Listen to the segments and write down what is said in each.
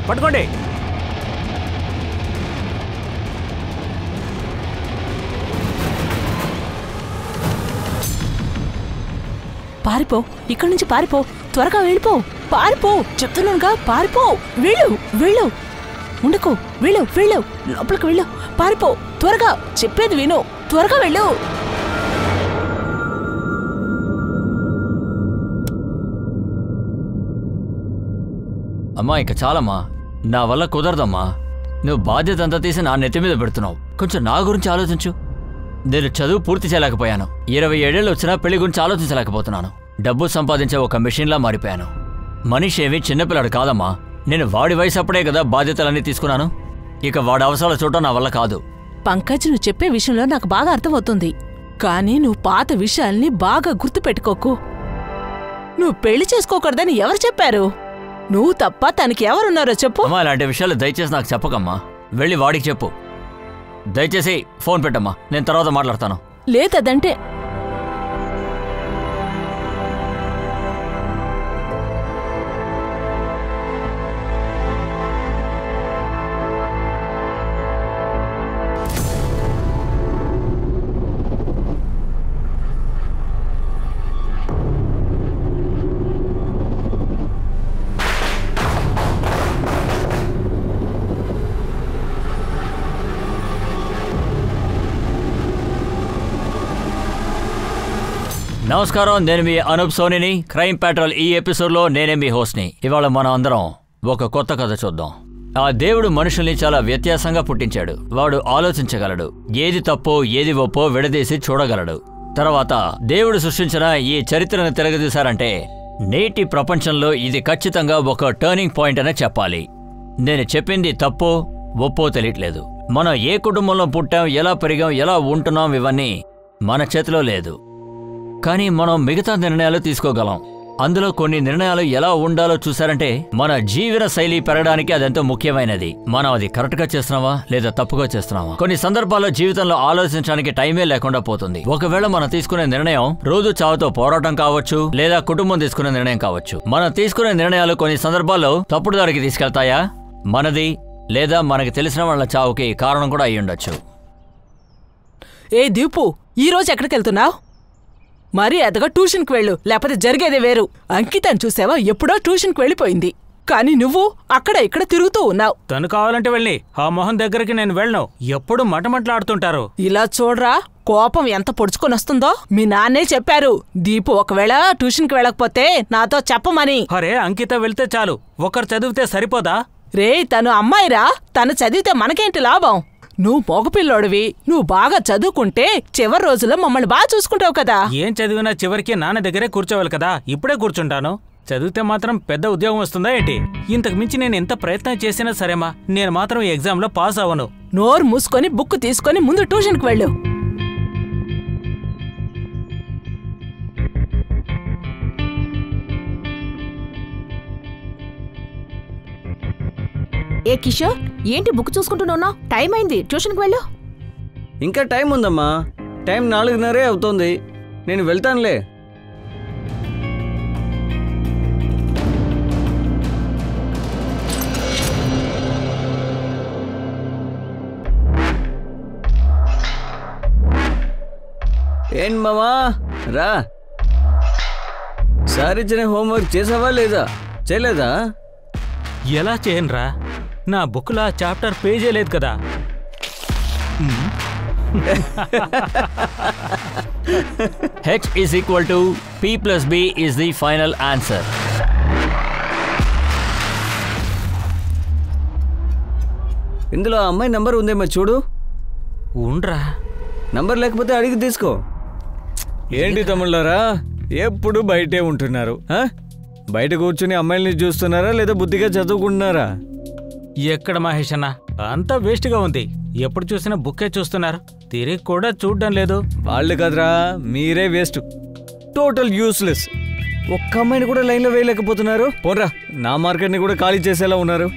పట్టుకోండి. పారిపో, ఇక్కడి నుంచి పారిపో, త్వరగా వెళ్ళిపో, పారిపో, చెప్తున్నానుగా, పారిపో, వెళ్ళు వెళ్ళు, ఉండకు, వెళ్ళు వెళ్ళు, లోపలికి వెళ్ళు, పారిపో, త్వరగా, చెప్పేది విను, త్వరగా వెళ్ళు. అమ్మా ఇక చాలమ్మా, నా వల్ల కుదరదమ్మా. నువ్వు బాధ్యత అంతా తీసి నా నెత్తి మీద పెడుతున్నావు. కొంచెం నా గురించి ఆలోచించు. నేను చదువు పూర్తి చేయలేకపోయాను. 27 ఏళ్ళు వచ్చినా పెళ్లి గురించి ఆలోచించలేకపోతున్నాను. డబ్బు సంపాదించే ఒక మెషిన్లా మారిపోయాను. మనిషి ఏమీ చిన్నపిల్లాడు కాదమ్మా. నేను వాడి వయసు అప్పుడే కదా బాధ్యతలన్నీ తీసుకున్నాను. ఇక వాడి అవసరాలు చూడటం నా వల్ల కాదు. పంకజ్, నువ్వు చెప్పే విషయంలో నాకు బాగా అర్థమవుతుంది, కానీ నువ్వు పాత విషయాల్ని బాగా గుర్తుపెట్టుకోకు. నువ్వు పెళ్లి చేసుకోకూడదని ఎవరు చెప్పారు? నువ్వు తప్ప తనకి ఎవరున్నారో చెప్పు. అమ్మా ఇలాంటి విషయాలు దయచేసి నాకు చెప్పకమ్మా. వెళ్ళి వాడికి చెప్పు. దయచేసి ఫోన్ పెట్టమ్మా, నేను తర్వాత మాట్లాడతాను. లేదంటే నమస్కారం, నేను మీ అనూప్ సోనిని. క్రైమ్ పెట్రోల్ ఈ ఎపిసోడ్లో నేనే మీ హోస్ట్ని. ఇవాళ మనం అందరం ఒక కొత్త కథ చూద్దాం. ఆ దేవుడు మనుషుల్ని చాలా వ్యత్యాసంగా పుట్టించాడు. వాడు ఆలోచించగలడు, ఏది తప్పో ఏది ఒప్పో విడదీసి చూడగలడు. తర్వాత దేవుడు సృష్టించిన ఈ చరిత్రను తిరగదీశారంటే నేటి ప్రపంచంలో ఇది ఖచ్చితంగా ఒక టర్నింగ్ పాయింట్ అనే చెప్పాలి. నేను చెప్పింది తప్పో ఒప్పో తెలియట్లేదు. మనం ఏ కుటుంబంలో పుట్టాం, ఎలా పెరిగాం, ఎలా ఉంటున్నాం, ఇవన్నీ మన చేతిలో లేదు. కానీ మనం మిగతా నిర్ణయాలు తీసుకోగలం. అందులో కొన్ని నిర్ణయాలు ఎలా ఉండాలో చూసారంటే మన జీవన శైలి పెరగడానికి అదెంతో ముఖ్యమైనది. మనం అది కరెక్ట్గా చేస్తున్నావా లేదా తప్పుగా చేస్తున్నావా? కొన్ని సందర్భాల్లో జీవితంలో ఆలోచించడానికి టైమే లేకుండా పోతుంది. ఒకవేళ మనం తీసుకునే నిర్ణయం రోజు చావుతో పోరాటం కావచ్చు, లేదా కుటుంబం తీసుకునే నిర్ణయం కావచ్చు. మనం తీసుకునే నిర్ణయాలు కొన్ని సందర్భాల్లో తప్పుడు దారికి తీసుకెళ్తాయా? మనది లేదా మనకి తెలిసిన వాళ్ళ చావుకి కారణం కూడా అయి ఉండొచ్చు. ఏ దీపు, ఈ రోజు ఎక్కడికి వెళ్తున్నావు? మరీ అదగా ట్యూషన్కి వెళ్ళు, లేకపోతే జరిగేదే వేరు. అంకితను చూసావా, ఎప్పుడో ట్యూషన్కి వెళ్ళిపోయింది, కానీ నువ్వు అక్కడ ఇక్కడ తిరుగుతూ ఉన్నావు. తను కావాలంటే వెళ్ళి ఆ మొహం దగ్గరికి నేను వెళ్ళను. ఎప్పుడు మటమట్లాడుతుంటారు. ఇలా చూడరా, కోపం ఎంత పొడుచుకొని వస్తుందో. మీ నాన్నే చెప్పారు, దీపు ఒకవేళ ట్యూషన్కి వెళ్ళకపోతే నాతో చెప్పమని. అరే, అంకిత వెళ్తే చాలు, ఒకరు చదివితే సరిపోదా? రే, తను అమ్మాయిరా, తను చదివితే మనకేంటి లాభం? నువ్వు మగపిల్లోడివి, నువ్వు బాగా చదువుకుంటే చివరి రోజుల్లో మమ్మల్ని బాగా చూసుకుంటావు కదా. ఏం చదివినా చివరికి నాన్న దగ్గరే కూర్చోవాలి కదా. ఇప్పుడే కూర్చుంటాను. చదివితే మాత్రం పెద్ద ఉద్యోగం వస్తుందా ఏంటి? ఇంతకు మించి నేను ఎంత ప్రయత్నం చేసినా సరేమా, నేను మాత్రం ఈ ఎగ్జామ్లో పాస్ అవ్వను. నోరు మూసుకొని బుక్ తీసుకొని ముందు ట్యూషన్కి వెళ్ళు. ఏ కిషోర్, ఏంటి బుక్ చూసుకుంటున్నావు? టైం అయింది, ట్యూషన్కి వెళ్ళు. ఇంకా టైం ఉందమ్మా. టైం 4:30 అవుతోంది. నేను వెళ్తానులే. ఏం మామా, రా. సార్ ఇచ్చిన హోంవర్క్ చేసావా లేదా? చేయలేదా? ఎలా చేయనురా? నా బుక్లా చాప్టర్ పేజే లేదు కదా. H is equal to P plus B is the final answer. ఇందులో ఆ అమ్మాయి నంబర్ ఉందేమో చూడు. ఉండ్రా, నంబర్ లేకపోతే అడిగి తీసుకో. ఏంటి తమ్ముళ్ళారా, ఎప్పుడు బయటే ఉంటున్నారు? బయట కూర్చుని అమ్మాయిల్ని చూస్తున్నారా లేదా బుద్ధిగా చదువుకుంటున్నారా? ఎక్కడ మహేష్ అన్న, అంతా వేస్ట్గా ఉంది. ఎప్పుడు చూసినా బుక్కే చూస్తున్నారు, తిరిగి కూడా చూడడం లేదు. వాళ్ళు కదరా, మీరే వేస్ట్, టోటల్ యూస్లెస్. ఒక్క అమ్మాయిని కూడా లైన్లో వేయలేకపోతున్నారు. పోరా, నా మార్కెట్ని కూడా ఖాళీ చేసేలా ఉన్నారు.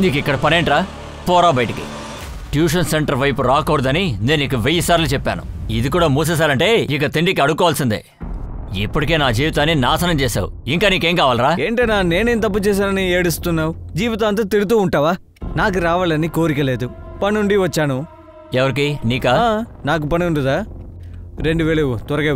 నీకు ఇక్కడ పనేంట్రా? పోరా బయటికి. ట్యూషన్ సెంటర్ వైపు రాకూడదని నేను నీకు 1000 సార్లు చెప్పాను. ఇది కూడా మూసేశారంటే ఇక తిండికి అడుక్కోవాల్సిందే. ఇప్పటికే నా జీవితాన్ని నాశనం చేశావు. ఇంకా నీకేం కావాలరా? ఏంటన్నా నేనేం తప్పు చేశానని ఏడుస్తున్నావు? జీవితాంతా తిడుతూ ఉంటావా? నాకు రావాలని కోరిక లేదు, పనుండి వచ్చాను. ఎవరికి? నీకా? నాకు పని ఉండదా? 2000 త్వరగా.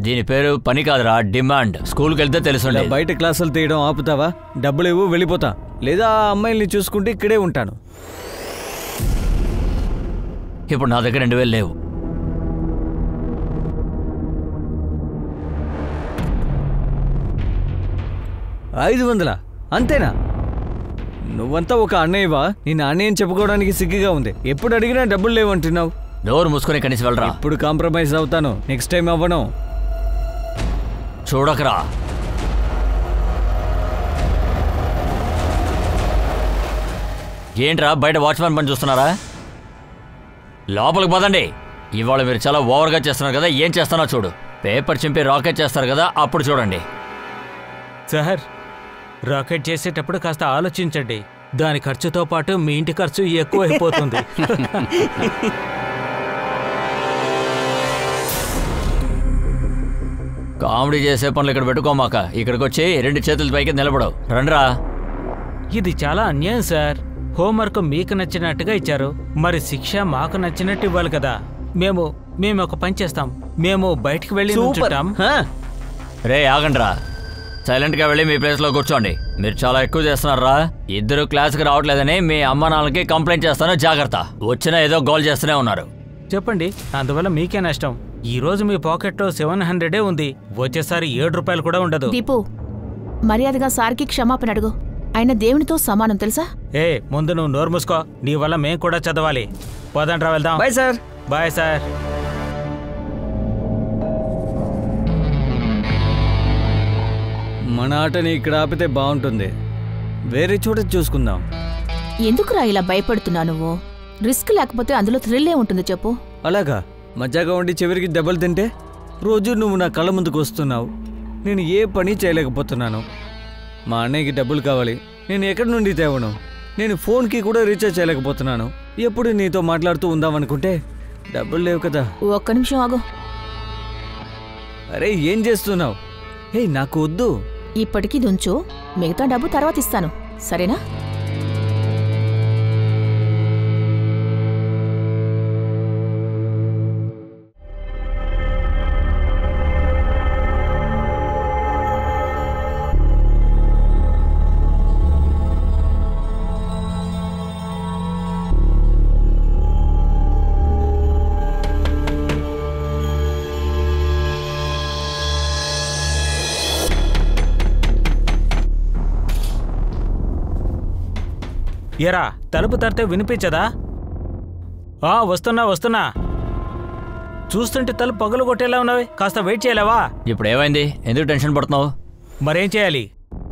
దీని పేరు పని కాదురా, డిమాండ్. స్కూల్కి వెళ్తే తెలుసుండే. బయట క్లాసులు తీయడం ఆపుతావా? డబ్బులు ఇవ్వు, వెళ్ళిపోతా. లేదా ఆ అమ్మాయిల్ని చూసుకుంటే ఇక్కడే ఉంటాను. ఇప్పుడు నా దగ్గర 2000 లేవు. 500 అంతేనా? నువ్వంతా ఒక అన్నయ్యవా? నేను అన్నయ్యని చెప్పుకోవడానికి సిగ్గుగా ఉంది. ఎప్పుడు అడిగినా డబ్బులు లేవంటున్నావు. డోర్ మూసుకొని కనీసం వెళ్ళరా. ఇప్పుడు కాంప్రమైజ్ అవుతాను, నెక్స్ట్ టైం అవ్వను. చూడకరా. ఏంట్రా బయట వాచ్మెన్ పని చూస్తున్నారా? లోపలికి పదండి. ఇవాళ మీరు చాలా ఓవర్గా చేస్తున్నారు కదా, ఏం చేస్తానో చూడు. పేపర్ చింపి రాకెట్ చేస్తారు కదా, అప్పుడు చూడండి. సార్, రాకెట్ చేసేటప్పుడు కాస్త ఆలోచించండి. దాని ఖర్చుతో పాటు మీ ఇంటి ఖర్చు ఎక్కువైపోతుంది. కామెడీ చేసే పనులు ఇక్కడ పెట్టుకోమాక. ఇక్కడికి వచ్చి 2 చేతుల పైకి నిలబడవు. రండ్రా. ఇది చాలా అన్యాయం సార్. హోంవర్క్ మీకు నచ్చినట్టుగా ఇచ్చారు, మరి శిక్ష మాకు నచ్చినట్టు ఇవ్వాలి కదా. మేము ఒక పని చేస్తాం. మేము బయటికి వెళ్ళి నుంచుంటాం. రే ఆగండ్రా. సైలెంట్గా వెళ్ళి మీ ప్లేస్లో కూర్చోండి. మీరు చాలా ఎక్కువ చేస్తున్నారా. ఇద్దరు క్లాస్కి రావట్లేదని మీ అమ్మ నాన్నకి కంప్లైంట్ చేస్తాను, జాగ్రత్త. వచ్చినా ఏదో గోల్ చేస్తూనే ఉన్నారు. చెప్పండి, అందువల్ల మీకే నష్టం. ఈ రోజు మీ పాకెట్లో 700 ఉంది, వచ్చేసారి 7 రూపాయలు కూడా ఉండదు. దీపు, మర్యాదగా సార్కి క్షమాపణ అడుగు. ఆయన దేవునితో సమానం తెలుసా? ముందు నువ్వు నోరు మూసుకో. నీ వల్ల మేం కూడా చదవాలి. పదండ్రా వెళ్దాం. Bye sir. Bye sir. మన ఆటని ఇక్కడ ఆపితే బాగుంటుంది. వేరే చోట చూసుకుందాం. ఎందుకురా ఇలా భయపడుతున్నా నువ్వు? రిస్క్ లేకపోతే అందులో థ్రిల్లే ఉంటుంది చెప్పు. అలాగా? మజ్జాగా ఉండి చివరికి దెబ్బలు తింటే? రోజు నువ్వు నా కళ్ళ ముందుకు వస్తున్నావు, నేను ఏ పని చేయలేకపోతున్నాను. మా అన్నయ్యకి డబ్బులు కావాలి, నేను ఎక్కడి నుండి తేవను? నేను ఫోన్కి కూడా రీఛార్జ్ చేయలేకపోతున్నాను. ఎప్పుడు నీతో మాట్లాడుతూ ఉందామనుకుంటే డబ్బులు లేవు కదా. ఒక్క నిమిషం ఆగు. అరే ఏం చేస్తున్నావు? నాకు వద్దు. ఇప్పటికీ దుంచు, మిగతా డబ్బు తర్వాత ఇస్తాను, సరేనా? ఏరా, తలుపు తడితే వినిపించదా? వస్తున్నా. చూస్తుంటే తలుపు పగులు కొట్టేలా ఉన్నవి. కాస్త వెయిట్ చేయలేవా? ఇప్పుడు ఏమైంది? ఎందుకు టెన్షన్ పడుతున్నావు? మరేం చేయాలి?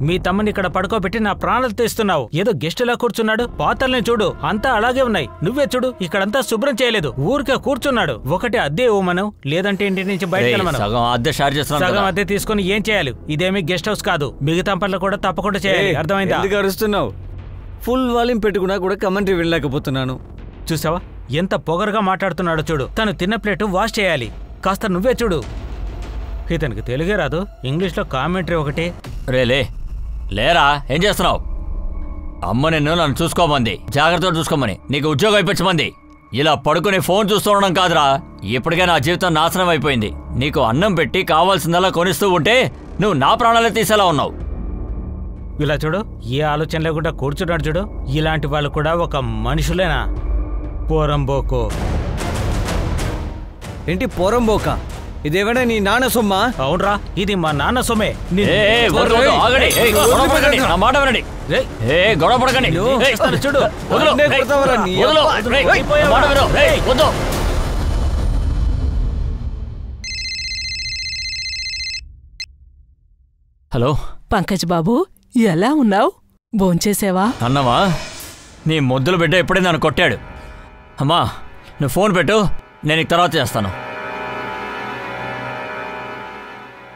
మీ తమ్ముని ఇక్కడ పడుకోబెట్టి నా ప్రాణాలు తీస్తున్నావు. ఏదో గెస్టులా కూర్చున్నాడు. పాత్రల్ని చూడు, అంతా అలాగే ఉన్నాయి. నువ్వే చూడు, ఇక్కడంతా శుభ్రం చేయలేదు, ఊరికే కూర్చున్నాడు. ఒకటి అద్దె ఇవ్వమను, లేదంటే ఇంటి నుంచి బయట సగం అద్దె తీసుకుని ఏం చేయాలి? ఇదేమీ గెస్ట్ హౌస్ కాదు. మిగతా పనులు కూడా తప్పకుండా చేయాలి, అర్థమైందా? ఎందుకు అరుస్తున్నావు? ఫుల్ వాల్యూమ్ పెట్టుకున్నా కూడా కమెంటరీ వినలేకపోతున్నాను. చూసావా ఎంత పొగరుగా మాట్లాడుతున్నాడో చూడు. తను తిన్న ప్లేటు వాష్ చేయాలి. కాస్త నువ్వే చూడు. ఇతనికి తెలుగే రాదు, ఇంగ్లీష్లో కామెంటరీ ఒకటి. లేరా, ఏం చేస్తున్నావు? అమ్మ నన్ను చూసుకోమంది, జాగ్రత్తగా చూసుకోమని. నీకు ఉద్యోగం ఇప్పించమంది. ఇలా పడుకుని ఫోన్ చూస్తూ ఉండడం కాదురా. ఇప్పటికే నా జీవితం నాశనం అయిపోయింది. నీకు అన్నం పెట్టి కావాల్సిందలా కొనిస్తూ ఉంటే నువ్వు నా ప్రాణాలే తీసేలా ఉన్నావు. ఇలా చూడు, ఏ ఆలోచన లేకుండా కూర్చున్నాడు చూడు. ఇలాంటి వాళ్ళు కూడా ఒక మనుషులేనా? పోరంబోకు. ఏంటి పోరంబోక? ఇదేమైనా నీ నాన్న సొమ్మా? అవునరా, ఇది మా నాన్న సొమ్మే. చూడు. హలో పంకజ్ బాబు, ఎలా ఉన్నావు? భోంచేసేవా? అన్నమా, నీ ముద్దులు బిడ్డ ఎప్పుడే నన్ను కొట్టాడు. అమ్మా నువ్వు ఫోన్ పెట్టు, నేను తర్వాత చేస్తాను.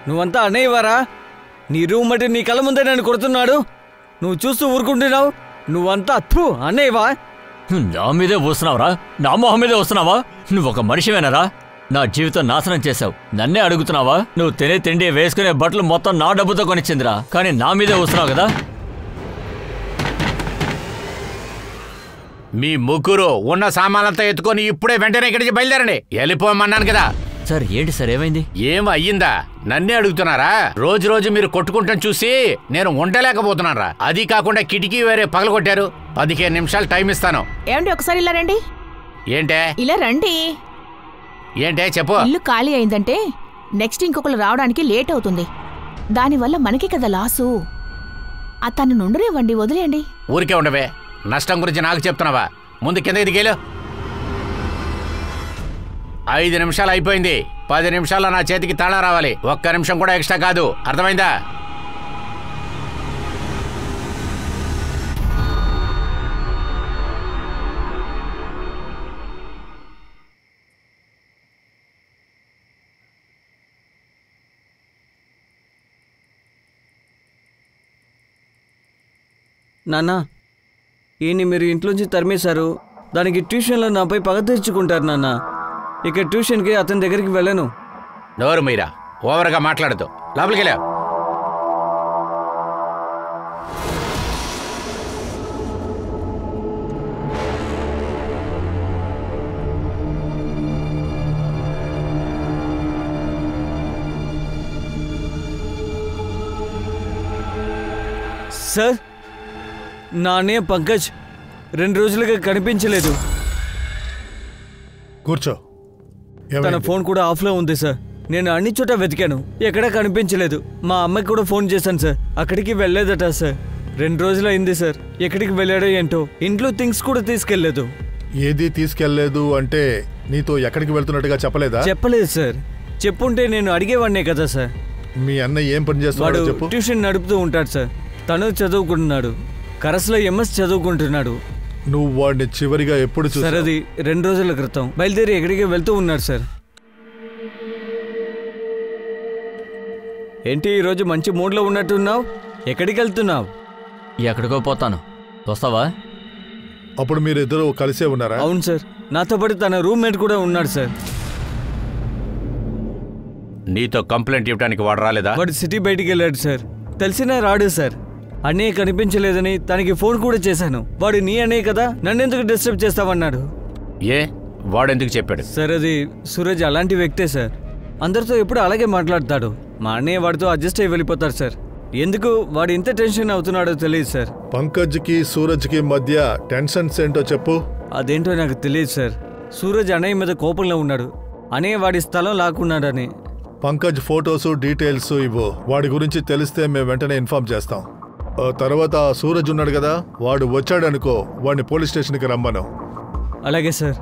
నువ్వంతా అనేవారా? నీ రూమ్ బట్టి నీ కళ్ళ ముందే నన్ను కొడుతున్నాడు, నువ్వు చూస్తూ ఊరుకుంటున్నావు. నువ్వంతా అన్నయ్యవా? నా మీదే వస్తున్నావురా? నా మొహం మీదే వస్తున్నావా? నువ్వు ఒక మనిషివేనరా? నా జీవితం నాశనం చేశావు. నన్నే అడుగుతున్నావా? నువ్వు తినే తిండి వేసుకునే బట్టలు మొత్తం నా డబ్బుతో కొనిచ్చిందిరా, కానీ నా మీదే వస్తున్నావు కదా. మీ ముగ్గురు ఉన్న సామాన్లంతా ఎత్తుకొని ఇప్పుడే వెంటనే ఇక్కడికి బయలుదేరండి. వెళ్ళిపోమన్నాను కదా. సార్ ఏంటి సార్, ఏమైంది? ఏం అయ్యిందా? నన్నే అడుగుతున్నారా? రోజు రోజు మీరు కొట్టుకుంటాం చూసి నేను ఉండలేకపోతున్నారా? అది కాకుండా కిటికీ వేరే పగలగొట్టారు. 15 నిమిషాలు టైం ఇస్తాను. ఏమండి ఒకసారి ఇలా రండి. ఏంటే? ఇలా రండి. ఏంటే చెప్పు. ఇల్లు ఖాళీ అయిందంటే నెక్స్ట్ ఇంకొకరు రావడానికి లేట్ అవుతుంది. దానివల్ల మనకి కదా లాసు. అతను నుండనివ్వండి, వదిలేయండి. ఊరికే ఉండవే. నష్టం గురించి నాకు చెప్తున్నావా? ముందు కిందకి దిగేలు. 5 నిమిషాలు అయిపోయింది. 10 నిమిషాల్లో నా చేతికి తాళా రావాలి. 1 నిమిషం కూడా ఎక్స్ట్రా కాదు. అర్థమైందా? నాన్న, ఈయన్ని మీరు ఇంట్లోంచి తరిమేశారు. దానికి ట్యూషన్లో నాపై పగ తెచ్చుకుంటారు నాన్న. ఇక ట్యూషన్కి అతని దగ్గరికి వెళ్ళను. నోరు మీరా, ఓవర్గా మాట్లాడదు. లోపలికి వెళ్ళా. సార్, నా అన్నయ్య పంకజ్ 2 రోజులుగా కనిపించలేదు. కూర్చో. తన ఫోన్ కూడా ఆఫ్లో ఉంది సార్. నేను అన్ని చోట వెతికాను, ఎక్కడా కనిపించలేదు. మా అమ్మకి కూడా ఫోన్ చేశాను సార్, అక్కడికి వెళ్ళలేదట సార్. 2 రోజులు అయింది సార్. ఎక్కడికి వెళ్ళాడో ఏంటో. ఇంట్లో థింగ్స్ కూడా తీసుకెళ్లేదు. ఏది తీసుకెళ్లేదు అంటే నీతో ఎక్కడికి వెళ్తున్నట్టుగా చెప్పలేదా? చెప్పలేదు సార్. చెప్పుంటే నేను అడిగేవాడినే కదా సార్. మీ అన్నయ్య ఏం పని చేస్తున్నాడో చెప్పు. ట్యూషన్ నడుపుతూ ఉంటాడు సార్. తను చదువుకుంటున్నాడు. కరస్లో ఎంఎస్ చదువుకుంటున్నాడు. నువ్వు వాడిని చివరిగా ఎప్పుడు చూసావు? సార్ అది 2 రోజుల క్రితం బయలుదేరి ఎక్కడికి వెళ్తూ ఉన్నాడు సార్. ఏంటి ఈరోజు మంచి మూడ్లో ఉన్నట్టున్నావు? ఎక్కడికి వెళ్తున్నావు? ఎక్కడికో పోతాను, వస్తావా? అప్పుడు మీరిద్దరూ కలిసే ఉన్నారా? అవును సార్, నాతో పాటు తన రూమ్మేట్ కూడా ఉన్నాడు సార్. నీతో కంప్లైంట్ ఇవ్వడానికి వాడు రాలేదా? వాడు సిటీ బయటికి వెళ్ళాడు సార్. తెలిసినా రాడు సార్. అన్నయ్య కనిపించలేదని తనకి ఫోన్ కూడా చేశాను. వాడు నీ అన్నయ్య కదా, నన్నెందుకు డిస్టర్బ్ చేస్తావన్నాడు. ఏ వాడెందుకు చెప్పాడు? సార్ అది సూరజ్ అలాంటి వ్యక్తే సార్. అందరితో ఎప్పుడు అలాగే మాట్లాడతాడు. మా అన్నయ్య వాడితో అడ్జస్ట్ అయ్యి వెళ్ళిపోతారు సార్. ఎందుకు వాడు ఇంత టెన్షన్ అవుతున్నాడో తెలియదు సార్. పంకజ్కి సూరజ్కి మధ్య టెన్షన్స్ ఏంటో చెప్పు. అదేంటో నాకు తెలియదు సార్. సూరజ్ అన్నయ్య మీద కోపంలో ఉన్నాడు. అన్నయ్య వాడి స్థలం లాక్కున్నాడని. పంకజ్ ఫోటోసు డీటెయిల్స్ ఇవ్వు. వాడి గురించి తెలిస్తే మేము వెంటనే ఇన్ఫార్మ్ చేస్తాం. తర్వాత సూరజ్ ఉన్నాడు కదా, వాడు వచ్చాడనుకో, వాడిని పోలీస్ స్టేషన్కి రమ్మను. అలాగే సార్.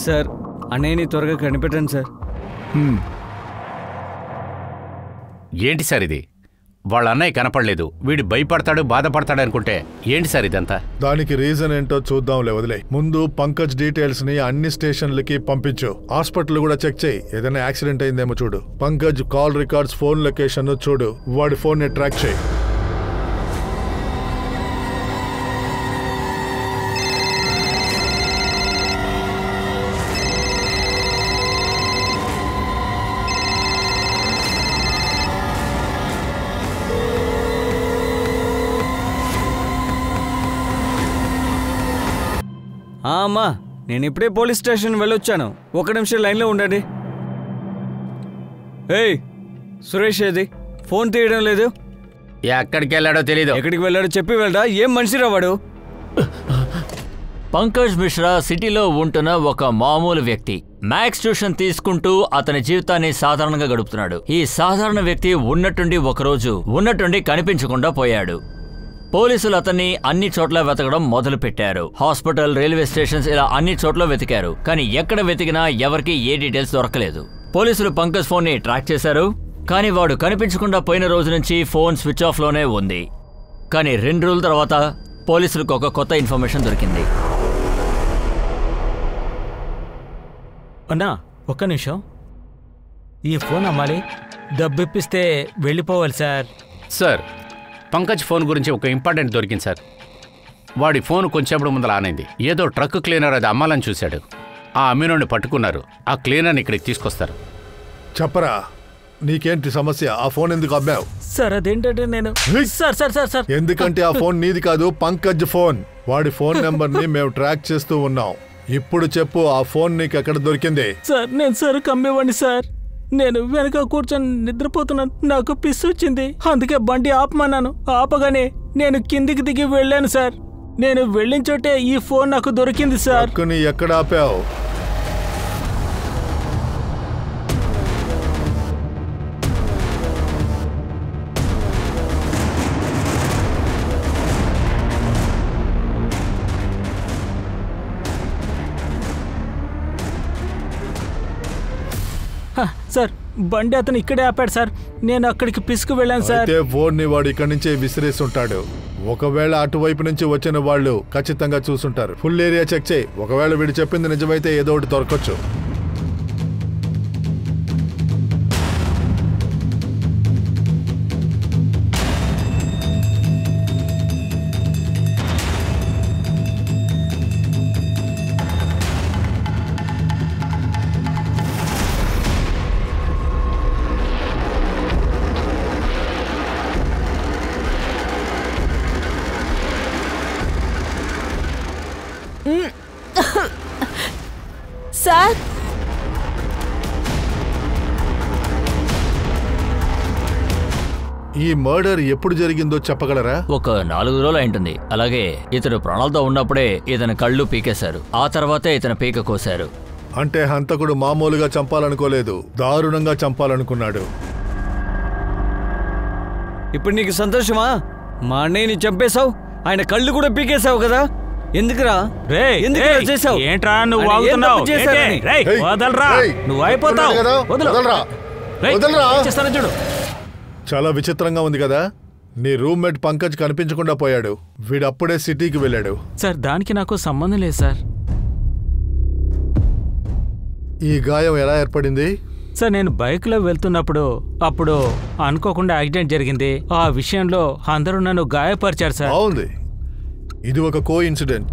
సార్ అన్నయ్యని త్వరగా కనిపెట్టండి సార్. ఏంటి సార్ ఇది? వాళ్ళ అన్నయ్య కనపడలేదు, వీడు భయపడతాడు బాధపడతాడు అనుకుంటే ఏంటి సార్ ఇదంతా? దానికి రీజన్ ఏంటో చూద్దాంలే, వదిలే. ముందు పంకజ్ డీటెయిల్స్ ని అన్ని స్టేషన్లకి పంపించు. హాస్పిటల్ కూడా చెక్ చేయి, ఏదైనా యాక్సిడెంట్ అయిందేమో చూడు. Pankaj call records, phone location చూడు. వాడి ఫోన్ ని ట్రాక్ చేయి. అమ్మా, నేను ఇప్పుడే పోలీస్ స్టేషన్ వెళ్ళొచ్చాను. 1 నిమిషం లైన్లో ఉండండి. ఏయ్ సురేష్, ఏది ఫోన్ తీయడం లేదు? ఎక్కడికి వెళ్ళాడో తెలీదు. ఎక్కడికి వెళ్ళాడో చెప్పి వెళ్ళడా? ఏం మనిషిరా వాడు? పంకజ్ మిశ్రా సిటీలో ఉంటున్న ఒక మామూలు వ్యక్తి. మ్యాథ్స్ ట్యూషన్ తీసుకుంటూ అతని జీవితాన్ని సాధారణంగా గడుపుతున్నాడు. ఈ సాధారణ వ్యక్తి ఉన్నట్టుండి ఒకరోజు ఉన్నట్టుండి కనిపించకుండా పోయాడు. పోలీసులు అతన్ని అన్ని చోట్ల వెతకడం మొదలు పెట్టారు. హాస్పిటల్, రైల్వే స్టేషన్స్, ఇలా అన్ని చోట్ల వెతికారు. కానీ ఎక్కడ వెతికినా ఎవరికి ఏ డీటెయిల్స్ దొరకలేదు. పోలీసులు పంకజ్ ఫోన్ ని ట్రాక్ చేశారు. కానీ వాడు కనిపించకుండా పోయిన రోజు నుంచి ఫోన్ స్విచ్ ఆఫ్ లోనే ఉంది. కానీ 2 రోజుల తర్వాత పోలీసులకు ఒక కొత్త ఇన్ఫర్మేషన్ దొరికింది. అన్నా, 1 నిమిషం. ఈ ఫోన్ అమ్మాలి, డబ్బిప్పిస్తే వెళ్ళిపోవాలి సార్. సార్, పంకజ్ ఫోన్ గురించి ఒక ఇంపార్టెంట్ దొరికింది సార్. వాడి ఫోన్ కొంచెంప్పుడు ముందర ఆనైంది. ఏదో ట్రక్ క్లీనర్ అది అమ్మాలని చూశాడు. ఆ అమ్మినోడిని పట్టుకున్నారు. ఆ క్లీనర్ని ఇక్కడికి తీసుకొస్తారు. చెప్పరా, నీకేంటి సమస్య? ఆ ఫోన్ ఎందుకు అమ్మావు? సార్ అదేంటంటే నేను సార్ ఎందుకంటే ఆ ఫోన్ నీది కాదు, పంకజ్ ఫోన్. వాడి ఫోన్ నెంబర్ ని మేము ట్రాక్ చేస్తూ ఉన్నాం. ఇప్పుడు చెప్పు, ఆ ఫోన్ నీకు ఎక్కడ దొరికింది? సార్ నేను సరుకు అమ్మేవాడిని సార్. నేను వెనక కూర్చొని నిద్రపోతున్నాను. నాకు పిస్సు వచ్చింది, అందుకే బండి ఆపమన్నాను. ఆపగానే నేను కిందికి దిగి వెళ్ళాను సార్. నేను వెళ్ళిన చోటే ఈ ఫోన్ నాకు దొరికింది సార్. ఎక్కడ ఆపావు? సార్ బండి అతను ఇక్కడే ఆపాడు సార్. నేను అక్కడికి పిసుకు వెళ్ళాను సార్. ఫోన్ ని వాడు ఇక్కడి నుంచే విసిరేసి ఉంటాడు. ఒకవేళ అటువైపు నుంచి వచ్చిన వాళ్ళు ఖచ్చితంగా చూసుంటారు. ఫుల్ ఏరియా చెక్ చేయి. ఒకవేళ వీడు చెప్పింది నిజమైతే ఏదో ఒకటి దొరకొచ్చు. సార్ ఈ మర్డర్ ఎప్పుడు జరిగిందో చెప్పగలరా? ఒక 4 రోజులు అయింటుంది. అలాగే ఇతను ప్రాణాలతో ఉన్నప్పుడే ఇతని కళ్ళు పీకేశారు. ఆ తర్వాతే ఇతని పీక కోశారు. అంటే హంతకుడు మామూలుగా చంపాలనుకోలేదు, దారుణంగా చంపాలనుకున్నాడు. ఇప్పుడు నీకు సంతోషమా? మా అన్నయ్యని చంపేశావు, ఆయన కళ్ళు కూడా పీకేశావు కదా. ఎందుకురా చేసావు? ఏంట్రా నువ్వు వాగుతున్నావు? వదలరా, నువ్వు అయిపోతావు. చూడు, చాలా విచిత్రంగా ఉంది కదా. నీ రూమ్మేట్ పంకజ్ కనిపించకుండా పోయాడు. వీడప్పుడే సిటీకి వెళ్ళాడు. సార్ దానికి నాకు సంబంధం లేదు సార్. ఈ గాయం ఎలా ఏర్పడింది? సార్ నేను బైక్లో వెళ్తున్నప్పుడు అప్పుడు అనుకోకుండా యాక్సిడెంట్ జరిగింది. ఆ విషయంలో అందరూ నన్ను గాయపరిచారు సార్. అవుంది, ఇది ఒక కో ఇన్సిడెంట్.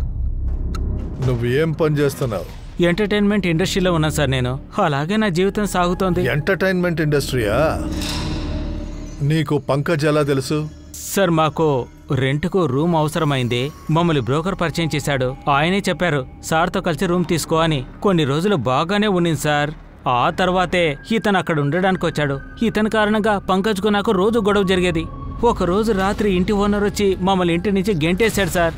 నువ్వు ఏం పని చేస్తున్నావు? ఎంటర్టైన్మెంట్ ఇండస్ట్రీలో ఉన్నా సార్ నేను. అలాగే నా జీవితం సాగుతోంది. ఎంటర్టైన్మెంట్ ఇండస్ట్రీయా? నీకు పంకజ్ ఎలా తెలుసు? సార్ మాకు రెంట్కు రూమ్ అవసరమైంది. మమ్మల్ని బ్రోకర్ పరిచయం చేశాడు. ఆయనే చెప్పారు సార్తో కలిసి రూమ్ తీసుకో అని. కొన్ని రోజులు బాగానే ఉండింది సార్. ఆ తర్వాతే ఇతను అక్కడ ఉండడానికి వచ్చాడు. ఇతని కారణంగా పంకజ్కు నాకు రోజు గొడవ జరిగేది. ఒకరోజు రాత్రి ఇంటి ఓనర్ వచ్చి మమ్మల్ని ఇంటి నుంచి గెంటేశాడు సార్.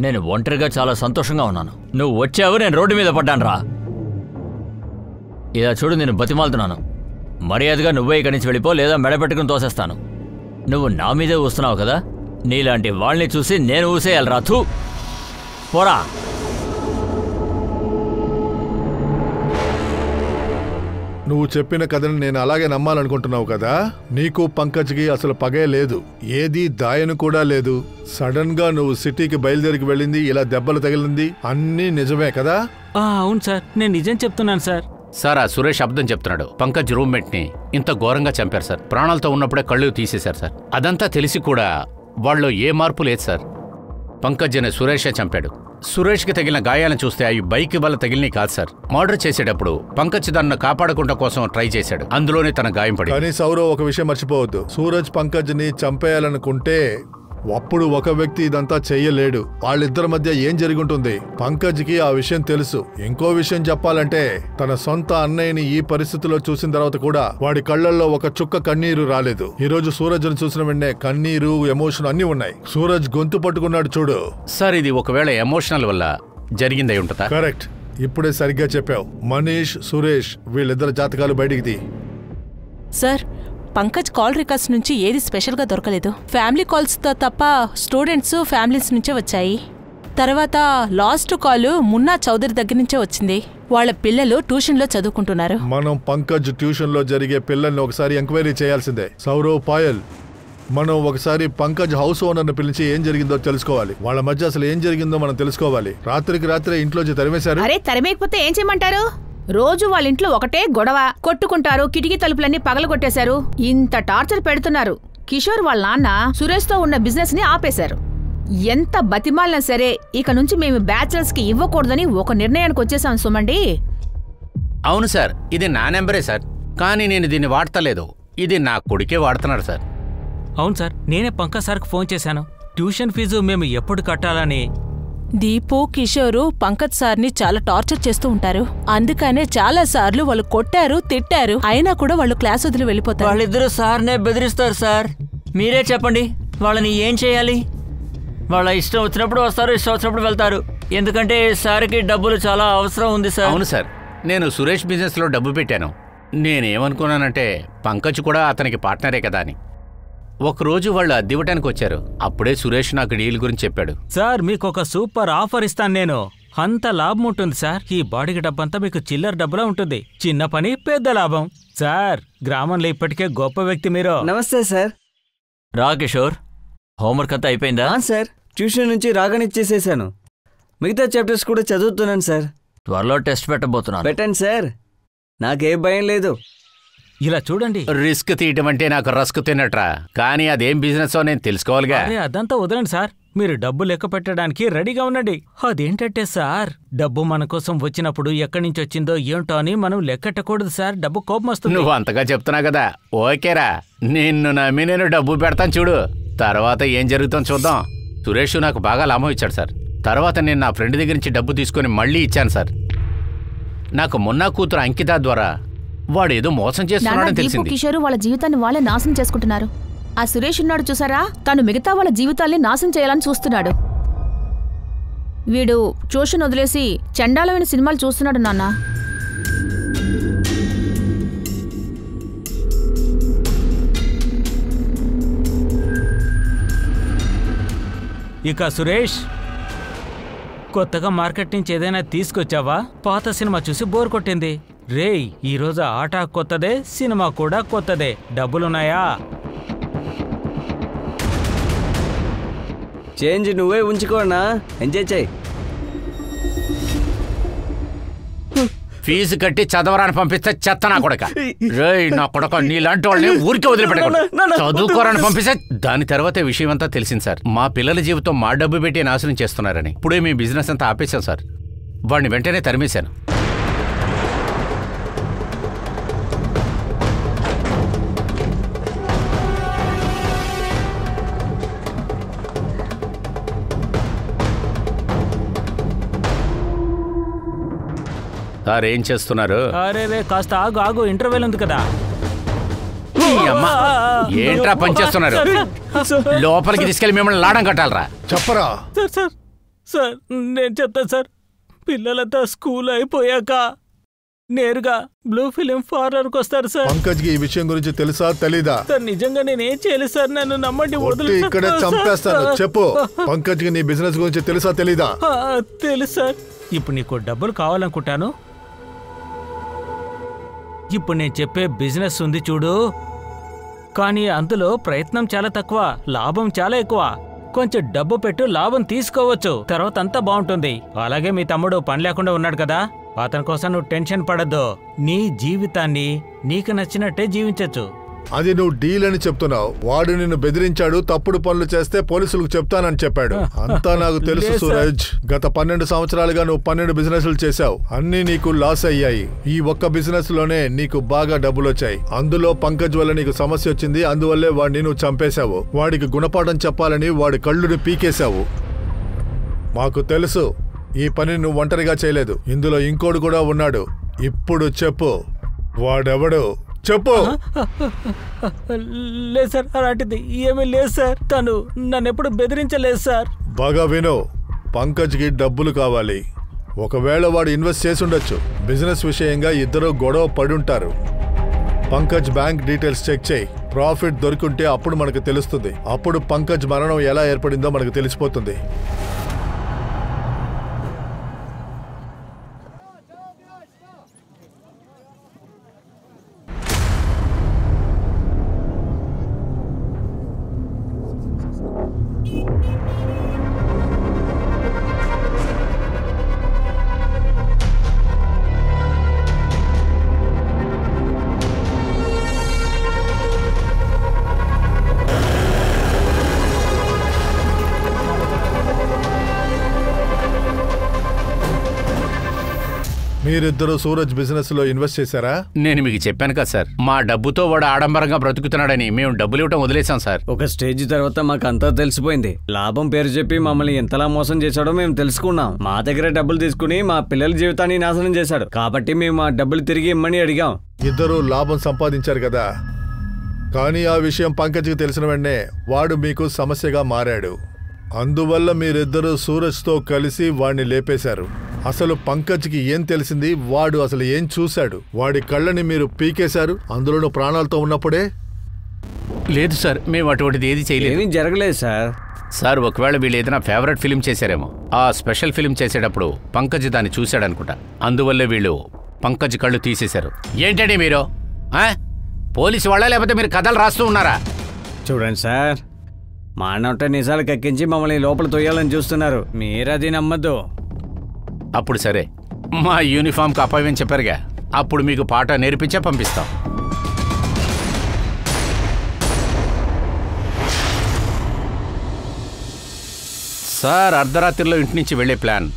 నేను ఒంటరిగా చాలా సంతోషంగా ఉన్నాను. నువ్వు వచ్చావు, నేను రోడ్డు మీద పడ్డాను రా. ఇలా చూడు, నేను బతిమాలుతున్నాను. మర్యాదగా నువ్వే ఇక్కడి నుంచి వెళ్ళిపో, లేదా మెడపెట్టుకుని తోసేస్తాను. నువ్వు నా మీదే ఊస్తున్నావు కదా. నీలాంటి వాళ్ళని చూసి నేను ఊసేయాలి రా. థూ, పోరా. నువ్వు చెప్పిన కథని నేను అలాగే నమ్మాలనుకుంటున్నావు కదా. నీకు పంకజ్కి అసలు పగే లేదు, ఏది దాయను కూడా లేదు. సడన్ గా నువ్వు సిటీకి బయలుదేరికి వెళ్ళింది, ఇలా దెబ్బలు తగిలింది, అన్నీ నిజమే కదా? అవును సార్, నేను నిజం చెప్తున్నాను సార్. సార్, ఆ సురేష్ అబద్ధం చెప్తున్నాడు. పంకజ్ రూమ్మేట్ ని ఇంత ఘోరంగా చంపారు సార్. ప్రాణాలతో ఉన్నప్పుడే కళ్ళు తీసేశారు సార్. అదంతా తెలిసి కూడా వాళ్ళు ఏ మార్పు లేదు సార్. పంకజ్ అనే సురేషే చంపాడు. సురేష్కి తగిలిన గాయాలను చూస్తే అవి బైక్ వల్ల తగిలినవి కాదు సార్. మర్డర్ చేసేటప్పుడు పంకజ్ తనను కాపాడకుండా కోసం ట్రై చేశాడు. అందులోనే తన గాయం పడింది. కానీ సౌరవ్, ఒక విషయం మర్చిపోవద్దు. సూరజ్ పంకజ్ ని చంపేయాలనుకుంటే అప్పుడు ఒక వ్యక్తి ఇదంతా చెయ్యలేడు. వాళ్ళిద్దరి మధ్య ఏం జరుగుంటుంది? పంకజ్ కి ఆ విషయం తెలుసు. ఇంకో విషయం చెప్పాలంటే, తన సొంత అన్నయ్యని ఈ పరిస్థితిలో చూసిన తర్వాత కూడా వాడి కళ్ళల్లో ఒక చుక్క కన్నీరు రాలేదు. ఈ రోజు సూరజ్ ను చూసిన వెంటనే కన్నీరు, ఎమోషన్ అన్ని ఉన్నాయి. సూరజ్ గొంతు పట్టుకున్నాడు చూడు. సార్, ఇది ఒకవేళ ఎమోషనల్ వల్ల జరిగిందై ఉంటుందా? కరెక్ట్, ఇప్పుడే సరిగ్గా చెప్పావు. మనీష్, సురేష్ వీళ్ళిద్దరు జాతకాలు బయటికి తీ. సార్, పంకజ్ కాల్ రికార్డ్స్ నుంచి ఏది స్పెషల్గా దొరకలేదు. ఫ్యామిలీ కాల్స్తో తప్ప స్టూడెంట్స్, ఫ్యామిలీస్ నుంచే వచ్చాయి. తర్వాత లాస్ట్ కాల్ మున్నా చౌదరి దగ్గర నుంచే వచ్చింది. వాళ్ళ పిల్లలు ట్యూషన్లో చదువుకుంటున్నారు. మనం పంకజ్ ట్యూషన్లో జరిగే పిల్లల్ని ఒకసారి ఎంక్వైరీ చేయాల్సిందే. సౌరవ్, పాయల్, మనం ఒకసారి పంకజ్ హౌస్ ఓనర్ని పిలిచి ఏం జరిగిందో తెలుసుకోవాలి. వాళ్ళ మధ్య అసలు ఏం జరిగిందో మనం తెలుసుకోవాలి. రాత్రికి రాత్రే ఇంట్లోంచి తరిమేశారు. అరే, తరిమేకపోతే ఏం చేయమంటారు? రోజు వాళ్ళ ఇంట్లో ఒకటే గొడవ, కొట్టుకుంటారు, కిటికీ తలుపులన్నీ పగలగొట్టేశారు. ఇంత టార్చర్ పెడుతున్నారు. కిషోర్ వాళ్ళ నాన్న సురేష్ తో ఉన్న బిజినెస్ ని ఆపేశారు. ఎంత బతిమాలినా సరే ఇక నుంచి మేము బ్యాచిలర్స్ కి ఇవ్వకూడదని ఒక నిర్ణయానికి వచ్చేసాం సుమండి. అవును సార్, ఇది నా నెంబరే సార్, కానీ నేను దీన్ని వాడతలేదు. ఇది నా కొడుకే వాడుతున్నాడు సార్. అవును సార్, నేనే పంకజ్ సార్కి ఫోన్ చేశాను. ట్యూషన్ ఫీజు మేము ఎప్పుడు కట్టాలని. దీపు, కిషోరు పంకజ్ సార్ని చాలా టార్చర్ చేస్తూ ఉంటారు. అందుకనే చాలా సార్లు వాళ్ళు కొట్టారు, తిట్టారు. అయినా కూడా వాళ్ళు క్లాస్ వదిలి వెళ్ళిపోతారు. వాళ్ళిద్దరూ సార్నే బెదిరిస్తారు సార్. మీరే చెప్పండి, వాళ్ళని ఏం చేయాలి? వాళ్ళ ఇష్టం వచ్చినప్పుడు వస్తారు, ఇష్టం వచ్చినప్పుడు వెళ్తారు. ఎందుకంటే సార్కి డబ్బులు చాలా అవసరం ఉంది సార్. అవును సార్, నేను సురేష్ బిజినెస్లో డబ్బు పెట్టాను. నేనేమనుకున్నానంటే పంకజ్ కూడా అతనికి పార్ట్నరే కదా అని. ఒకరోజు వాళ్ళు అద్దెవ్వటానికి వచ్చారు. అప్పుడే సురేష్ నాకు డీల్ గురించి చెప్పాడు. సార్, మీకు ఒక సూపర్ ఆఫర్ ఇస్తాను నేను. అంత లాభం ఉంటుంది సార్. ఈ బాడీకి డబ్బంతా మీకు చిల్లర డబ్బులా ఉంటుంది. చిన్న పని పెద్ద లాభం. సార్, గ్రామంలో ఇప్పటికే గొప్ప వ్యక్తి మీరు. నమస్తే సార్. రా కిషోర్, హోంవర్క్ అంతా అయిపోయిందా? సార్, ట్యూషన్ నుంచి రాగానే ఇచ్చేసేసాను. మిగతా చాప్టర్స్ కూడా చదువుతున్నాను సార్. త్వరలో టెస్ట్ పెట్టబోతున్నాను. పెట్టండి సార్, నాకే భయం లేదు. ఇలా చూడండి. రిస్క్ తీయటం అంటే నాకు రస్క్ తిన్నట్రా, కానీ అదేం బిజినెస్ నేను తెలుసుకోవాలిగా. అరే, అదంతా వదలండి సార్. మీరు డబ్బు లెక్క పెట్టడానికి రెడీగా ఉండండి. అదేంటంటే సార్, డబ్బు మన కోసం వచ్చినప్పుడు ఎక్కడి నుంచి వచ్చిందో ఏంటో అని మనం లెక్కట్టకూడదు సార్. డబ్బు కోపం వస్తుంది. నువ్వు అంతగా చెప్తున్నావు కదా, ఓకేరా, నిన్ను నమ్మి నేను డబ్బు పెడతాను చూడు. తర్వాత ఏం జరుగుతుందో చూద్దాం. సురేష్ నాకు బాగా లాభం ఇచ్చాడు సార్. తర్వాత నేను నా ఫ్రెండ్ దగ్గర నుంచి డబ్బు తీసుకొని మళ్ళీ ఇచ్చాను సార్. నాకు మొన్న కూతురు అంకిత ద్వారా వాడు ఏదో మోసం చేస్తున్నాడని తెలిసింది. కిషోరు వాళ్ళ జీవితాన్ని వాళ్ళే నాశనం చేసుకుంటున్నారు. ఆ సురేష్ ఉన్నాడు చూసారా, తను మిగతా వాళ్ళ జీవితాల్ని నాశనం చేయాలని చూస్తున్నాడు. వీడు ట్యూషన్ వదిలేసి చండాలమైన సినిమాలు చూస్తున్నాడు నాన్న. ఇక సురేష్, కొత్తగా మార్కెట్ నుంచి ఏదైనా తీసుకొచ్చావా? పాత సినిమా చూసి బోర్ కొట్టింది. రేయ్, ఈరోజు ఆట కొత్తదే, సినిమా కూడా కొత్తదే. డబ్బులున్నాయా? చేంజ్ నువ్వే ఉంచుకోనా, ఎంజాయ్ చేయి. ఫీజు కట్టి చదవరాని పంపిస్తే చెత్త నా కొడక. రేయ్ నా కొడక, నీలాంటి వాళ్ళని ఊరికే వదిలిపెట్టకూడదు. చదువుకోరని పంపిస్తే దాని తర్వాతే విషయం అంతా తెలిసింది సార్. మా పిల్లల జీవితం మా డబ్బు పెట్టి నాశనం చేస్తున్నారని. ఇప్పుడే మీ బిజినెస్ అంతా ఆపేశాం సార్. వాడిని వెంటనే తరిమేశాను. సార్, ఏం చేస్తున్నారు? అరే రే, కాస్త ఆగు ఆగు, ఇంటర్వెల్ ఉంది కదా. ఏంట్రా పనిచేస్తున్నారు? లోపలికి తీసుకెళ్లి మిమ్మల్ని లాడం కట్టాలరా. చెప్పరా. సార్ సార్ సార్, నేను చెప్తాను సార్. పిల్లలంతా స్కూల్ అయిపోయాక నేరుగా బ్లూ ఫిలిం పార్లర్కి వస్తారు సార్. పంకజ్ కి ఈ విషయం గురించి తెలుసా తెలీదా? సార్, నిజంగా నేనేం చేయలేదు సార్. నన్ను నమ్మండి, వదిలేదు. ఇక్కడే చంపేస్తాను. చెప్పు, పంకజ్ కి నీ బిజినెస్ గురించి తెలుసా తెలీదా? తెలుసు సార్. ఇప్పుడు నీకు డబ్బులు కావాలనుకుంటాను. ఇప్పుడు నేను చెప్పే బిజినెస్ ఉంది చూడు, కానీ అందులో ప్రయత్నం చాలా తక్కువ, లాభం చాలా ఎక్కువ. కొంచెం డబ్బు పెట్టు, లాభం తీసుకోవచ్చు, తర్వాత అంతా బాగుంటుంది. అలాగే మీ తమ్ముడు పని లేకుండా ఉన్నాడు కదా, అతని కోసం నువ్వు టెన్షన్ పడద్దు. నీ జీవితాన్ని నీకు నచ్చినట్టే జీవించచ్చు. అది నువ్వు డీల్ అని చెప్తున్నావు. వాడు నిన్ను బెదిరించాడు, తప్పుడు పనులు చేస్తే పోలీసులకు చెప్తానని చెప్పాడు. అంతా నాకు తెలుసు సూరజ్. గత 12 సంవత్సరాలుగా నువ్వు 12 బిజినెస్లు చేశావు. అన్నీ నీకు లాస్ అయ్యాయి. ఈ ఒక్క బిజినెస్ లోనే నీకు బాగా డబ్బులు వచ్చాయి. అందులో పంకజ్ వల్ల నీకు సమస్య వచ్చింది. అందువల్లే వాడిని నువ్వు చంపేశావు. వాడికి గుణపాఠం చెప్పాలని వాడి కళ్ళుని పీకేశావు. మాకు తెలుసు ఈ పని నువ్వు ఒంటరిగా చేయలేదు. ఇందులో ఇంకోడు కూడా ఉన్నాడు. ఇప్పుడు చెప్పు, వాడెవడు? చెప్పు. లేదు సార్, అలాంటిది ఏమీ లేదు సార్. తను నన్ను ఎప్పుడు బెదిరించలేదు సార్. బాగా విను, పంకజ్కి డబ్బులు కావాలి. ఒకవేళ వాడు ఇన్వెస్ట్ చేసి ఉండొచ్చు. బిజినెస్ విషయంగా ఇద్దరు గొడవ పడుంటారు. పంకజ్ బ్యాంక్ డీటెయిల్స్ చెక్ చేయి. ప్రాఫిట్ దొరికింటే అప్పుడు మనకు తెలుస్తుంది. అప్పుడు పంకజ్ మరణం ఎలా ఏర్పడిందో మనకు తెలిసిపోతుంది. మీరిద్దరూ సూరజ్ బిజినెస్ లో ఇన్వెస్ట్ చేశారా? నేను మీకు చెప్పాను కదా సార్, మా డబ్బుతో వాడు ఆడంబరంగా బ్రతుకుతున్నాడని మేము డబ్బులు ఇవ్వటం వదిలేసాం సార్. ఒక స్టేజ్ తర్వాత మాకు అంతా తెలిసిపోయింది. లాభం పేరు చెప్పి మమ్మల్ని ఎంతలా మోసం చేశాడో మేము తెలుసుకున్నాం. మా దగ్గర డబ్బులు తీసుకుని మా పిల్లల జీవితాన్ని నాశనం చేశాడు. కాబట్టి మేము ఆ డబ్బులు తిరిగి ఇమ్మని అడిగాం. ఇద్దరూ లాభం సంపాదించారు కదా, కానీ ఆ విషయం పంకజ్కి తెలిసిన వెంటనే వాడు మీకు సమస్యగా మారాడు. అందువల్ల మీరిద్దరూ సూరజ్తో కలిసి వాడిని లేపేశారు. అసలు పంకజ్కి ఏం తెలిసింది? వాడు అసలు ఏం చూశాడు? వాడి కళ్ళని మీరు పీకేశారు, అందులోనూ ప్రాణాలతో ఉన్నప్పుడే. లేదు సార్, మేము అటువంటిది ఏది చేయలేదు. ఏమీ జరగలేదు సార్. సార్, ఒకవేళ వీళ్ళు ఏదైనా ఫేవరెట్ ఫిలిం చేశారేమో. ఆ స్పెషల్ ఫిలిం చేసేటప్పుడు పంకజ్ దాన్ని చూశాడనుకుంటా. అందువల్లే వీళ్ళు పంకజ్ కళ్ళు తీసేశారు. ఏంటండి మీరు పోలీసు వాళ్ళ, లేకపోతే మీరు కథలు రాస్తూ ఉన్నారా? చూడండి సార్, మా నోట నిజాలు కక్కించి మమ్మల్ని లోపల తొయ్యాలని చూస్తున్నారు. మీరది నమ్మద్దు. అప్పుడు సరే, మా యూనిఫామ్కి అపాయం చెప్పారుగా, అప్పుడు మీకు పాట నేర్పించే పంపిస్తాం. సార్, అర్ధరాత్రిలో ఇంటి నుంచి వెళ్లే ప్లాన్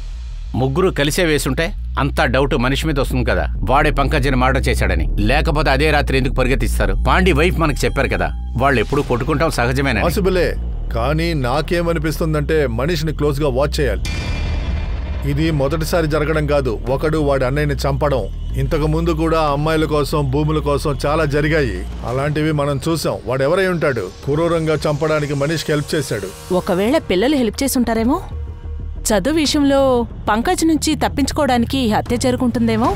ముగ్గురు కలిసే వేసుంటే అంతా డౌట్ మనిషి మీద వస్తుంది కదా, వాడే పంకజ్ని మర్డర్ చేశాడని. లేకపోతే అదే రాత్రి ఎందుకు పరిగెత్తిస్తారు? పాండి వైఫ్ మనకు చెప్పారు కదా, వాళ్ళు ఎప్పుడు కొట్టుకుంటాం సహజమేనా? పాసిబులే, కానీ నాకేమనిపిస్తుందంటే మనిషిని క్లోజ్గా వాచ్ చేయాలి. ఇది మొదటిసారి జరగడం కాదు. ఒకడు వాడి అన్నయ్యని చంపడం, ఇంతకు ముందు కూడా అమ్మాయిల కోసం భూముల కోసం చాలా జరిగాయి. అలాంటివి మనం చూసాం. వాడెవరై ఉంటాడు? క్రూరంగా చంపడానికి మనిషికి హెల్ప్ చేశాడు. ఒకవేళ పిల్లలు హెల్ప్ చేసి ఉంటారేమో. చదువు విషయంలో పంకజ్ నుంచి తప్పించుకోవడానికి హత్య జరుగుతుందేమో.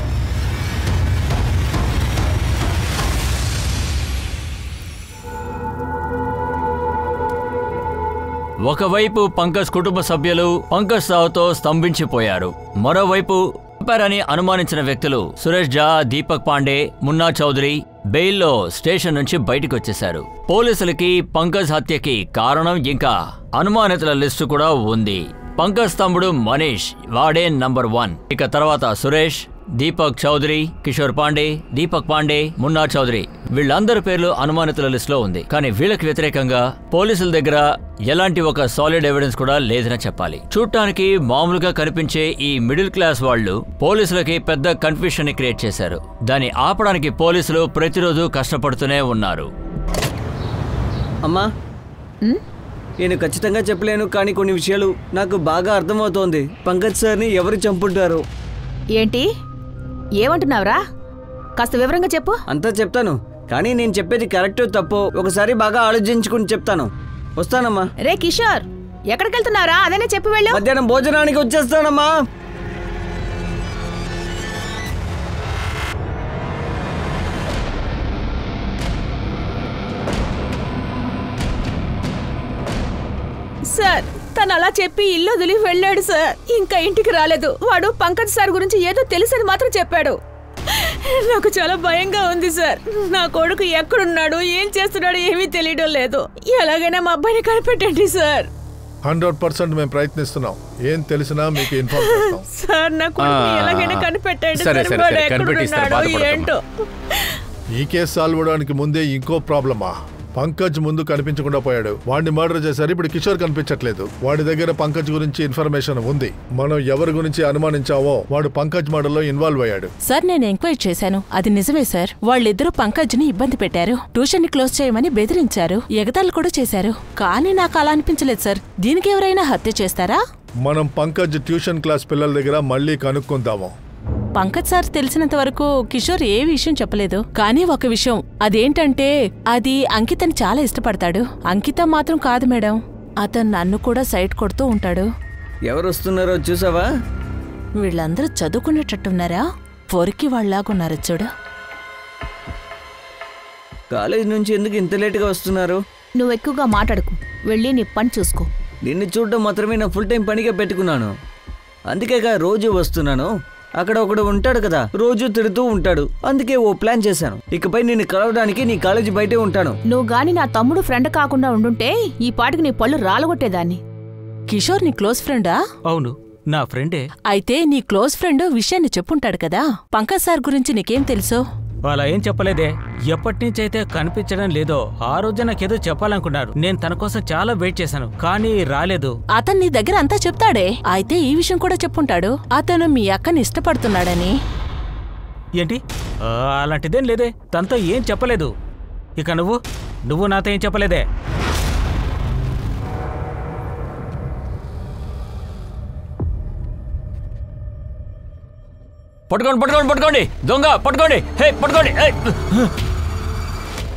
ఒకవైపు పంకజ్ కుటుంబ సభ్యులు పంకజ్ సావుతో స్తంభించిపోయారు. మరోవైపు చంపారని అనుమానించిన వ్యక్తులు సురేష్ జా, దీపక్ పాండే, మున్నా చౌదరి బెయిల్లో స్టేషన్ నుంచి బయటకొచ్చేశారు. పోలీసులకి పంకజ్ హత్యకి కారణం ఇంకా అనుమానితుల లిస్టు కూడా ఉంది. పంకజ్ తమ్ముడు మనీష్, వాడే నంబర్ 1. ఇక తర్వాత సురేష్, దీపక్ చౌదరి, కిషోర్ పాండే, దీపక్ పాండే, మున్నా చౌదరి, వీళ్ళందరి పేర్లు అనుమానితుల లిస్టులో ఉంది. కానీ వీళ్ళకి వ్యతిరేకంగా పోలీసుల దగ్గర ఎలాంటి ఒక సాలిడ్ ఎవిడెన్స్ కూడా లేదని చెప్పాలి. చూడటానికి మామూలుగా కనిపించే ఈ మిడిల్ క్లాస్ వాళ్ళు పోలీసులకి పెద్ద కన్ఫ్యూషన్ ని క్రియేట్ చేశారు. దాన్ని ఆపడానికి పోలీసులు ప్రతిరోజు కష్టపడుతూనే ఉన్నారు. అమ్మా, నేను ఖచ్చితంగా చెప్పలేను, కానీ కొన్ని విషయాలు నాకు బాగా అర్థమవుతోంది. పంకజ్ సార్ని ఎవరు చంపుంటారు? ఏంటి ఏమంటున్నావురా? కాస్త వివరంగా చెప్పు. అంతా చెప్తాను, కానీ నేను చెప్పేది కరెక్టో తప్పో ఒకసారి బాగా ఆలోచించుకుని చెప్తాను. వస్తానమ్మా. రే కిషోర్, ఎక్కడికి వెళ్తున్నారా? అదేనే చెప్పి వెళ్ళు. మధ్యాహ్నం భోజనానికి వచ్చేస్తానమ్మా. సార్, తను అలా చెప్పి ఇల్లు వదిలి వెళ్ళాడు సార్. ఇంకా ఇంటికి రాలేదు. వాడు పంకజ్ సార్ గురించి ఏదో తెలిసేది మాత్రం చెప్పాడు. నాకు చాలా భయంగా ఉంది సార్. నా కొడుకు ఎక్కడున్నాడు, ఏం చేస్తున్నాడు ఏమీ తెలియడం లేదు. ఎలాగైనా మా అబ్బాయిని కనిపెట్టండి సార్. 100% మేము ప్రయత్నిస్తున్నాం. ఏం తెలిసినా మీకు ఇన్ఫార్మ్ చేస్తాం. సార్, నా కొడుకు ఎలాగైనా కనిపెట్టండి సార్. వాడు ఎక్కడున్నాడో ఏంటో. ఈ కేసు సాల్వ్ అవడానికి ముందే ఇంకో ప్రాబ్లమా? పంకజ్ ముందు కనిపించకుండా పోయాడు. వాడిని మర్డర్ చేశారు. ఇప్పుడు కిషోర్ కనిపించట్లేదు. వాడి దగ్గర పంకజ్ గురించి ఇన్ఫర్మేషన్ ఉంది. మనం ఎవరి గురించి అనుమానించావో వాడు పంకజ్ మర్డర్ లో ఇన్వాల్వ్ అయ్యాడు. సార్, నేను ఎంక్వైరీ చేశాను. అది నిజమే సార్. వాళ్ళిద్దరూ పంకజ్ ని ఇబ్బంది పెట్టారు. ట్యూషన్ ని క్లోజ్ చేయమని బెదిరించారు. ఎగతాళి కూడా చేశారు. కానీ నాకు అలా అనిపించలేదు సార్. దీనికి ఎవరైనా హత్య చేస్తారా? మనం పంకజ్ ట్యూషన్ క్లాస్ పిల్లల దగ్గర మళ్ళీ కనుక్కుందాము. పంకజ్ సార్ తెలిసినంత వరకు కిషోర్ ఏ విషయం చెప్పలేదు. కానీ ఒక విషయం, అదేంటంటే అది అంకితని చాలా ఇష్టపడతాడు. అంకిత మాత్రం కాదు మేడం, అతను నన్ను కూడా సైట్ కొడుతూ ఉంటాడు. ఎవరు వస్తున్నారో చూసావా? వీళ్ళందరూ చదువుకునేటట్టున్నారా? పొరికి వాళ్ళలాగున్నారు చూడు. కాలేజ్ నుంచి ఎందుకు ఇంత లేటుగా వస్తున్నారు? నువ్వు ఎక్కువగా మాట్లాడుకు, వెళ్ళి నీ పని చూసుకో. నిన్ను చూడడం మాత్రమే నా ఫుల్ టైం పనిగా పెట్టుకున్నాను. అందుకేగా రోజు వస్తున్నాను. అక్కడ ఒకడు ఉంటాడు కదా, రోజు తిడుతూ ఉంటాడు. అందుకే ఓ ప్లాన్ చేశాను. ఇకపై నిన్ను కలవడానికి నీ కాలేజీ బయటే ఉంటాను. నువ్వు గాని నా తమ్ముడు ఫ్రెండ్ కాకుండా ఉండుంటే ఈ పాటికి నీ పళ్ళు రాలగొట్టేదాన్ని. కిషోర్ నీ క్లోజ్ ఫ్రెండా? అవును, నా ఫ్రెండే. అయితే నీ క్లోజ్ ఫ్రెండ్ విషయాన్ని చెప్పుంటాడు కదా. పంకజ్ సార్ గురించి నీకేం తెలుసు? అలా ఏం చెప్పలేదే. ఎప్పటి నుంచి అయితే కనిపించడం లేదో ఆ రోజు నాకేదో చెప్పాలనుకున్నారు. నేను తన కోసం చాలా వెయిట్ చేశాను, కానీ రాలేదు. అతను నీ దగ్గర అంతా చెప్తాడే. అయితే ఈ విషయం కూడా చెప్పుంటాడు, అతను మీ అక్కని ఇష్టపడుతున్నాడని. ఏంటి అలాంటిదేం లేదే, తనతో ఏం చెప్పలేదు. ఇక నువ్వు నాతో ఏం చెప్పలేదే. పట్టుకోండి దొంగ పట్టుకోండి. హే పట్టుకోండి.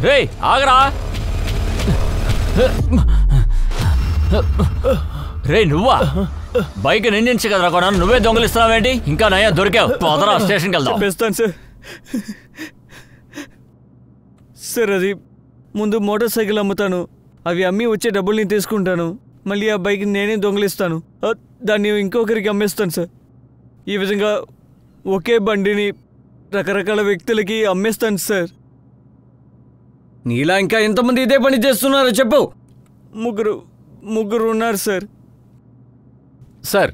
రే ఆగరా. రే నువ్వా? బైక్ నిందించి కదరా కొన్నాను, నువ్వే దొంగలిస్తున్నావేంటి? ఇంకా నయ్యా దొరికావు. పదరా స్టేషన్కి వెళ్దాం. చెప్పేస్తాను సార్. సార్ అది ముందు మోటార్ సైకిల్ అమ్ముతాను, అవి అమ్మి వచ్చే డబ్బుల్ని తీసుకుంటాను, మళ్ళీ ఆ బైక్ నేనే దొంగలిస్తాను, దాన్ని ఇంకొకరికి అమ్మేస్తాను సార్. ఈ విధంగా ఒకే బండిని రకరకాల వ్యక్తులకి అమ్మేస్తాను సార్. నీలా ఇంకా ఎంతమంది ఇదే పని చేస్తున్నారో చెప్పు. ముగ్గురు ఉన్నారు సార్. సార్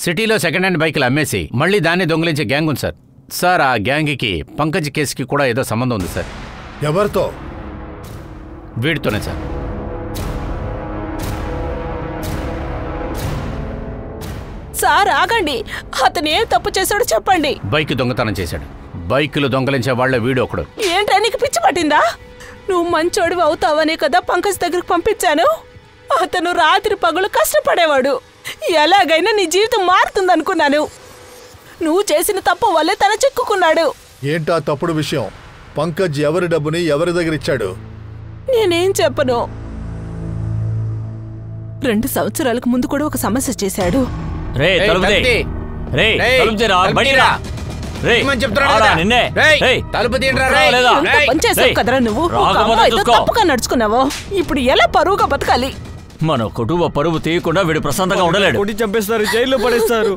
సిటీలో సెకండ్ హ్యాండ్ బైకులు అమ్మేసి మళ్ళీ దాన్ని దొంగిలించే గ్యాంగ్ ఉంది సార్. సార్ ఆ గ్యాంగ్కి పంకజ్ కేసుకి కూడా ఏదో సంబంధం ఉంది సార్. ఎవరితో? వీడితోనే సార్. సార్ ఆగండి, అతను ఏం తప్పు చేశాడో చెప్పండి. బైక్ దొంగతనం చేశాడు. బైకులు దొంగలించే వాళ్ళ వీడు ఒకడు. ఏంట్రా నీకు పిచ్చి పట్టిందా? నువ్వు మంచోడివి అవుతావనే కదా పంకజ్ దగ్గరికి పంపించాను. అతను రాత్రి పగలు కష్టపడేవాడు. ఎలాగైనా నీ జీవితం మారుతుందనుకున్నాను. నువ్వు చేసిన తప్పు వల్లే తన చిక్కుకున్నాడు. ఏంటా తప్పుడు విషయం? పంకజ్ ఎవరి డబ్బుని ఎవరి దగ్గర ఇచ్చాడు? నేనేం చెప్పను. 2 సంవత్సరాలకు ముందు కూడా ఒక సమస్య చేశాడు. రే తలుపుదే. రే తలుపుదేరా, బయటిరా. రే ఆరా నిన్నే. రే తలుపు తీయరా. పనిచేసావు కదరా నువ్వు. తప్పుగా నడుచుకున్నావు. ఇప్పుడు ఎలా పరువుగా బతకాలి? మన కుటుంబ పరువు తీయకుండా వీడు ప్రశాంతంగా ఉండలేడు. కొట్టి చంపేస్తారు, జైల్లో పడేస్తారు.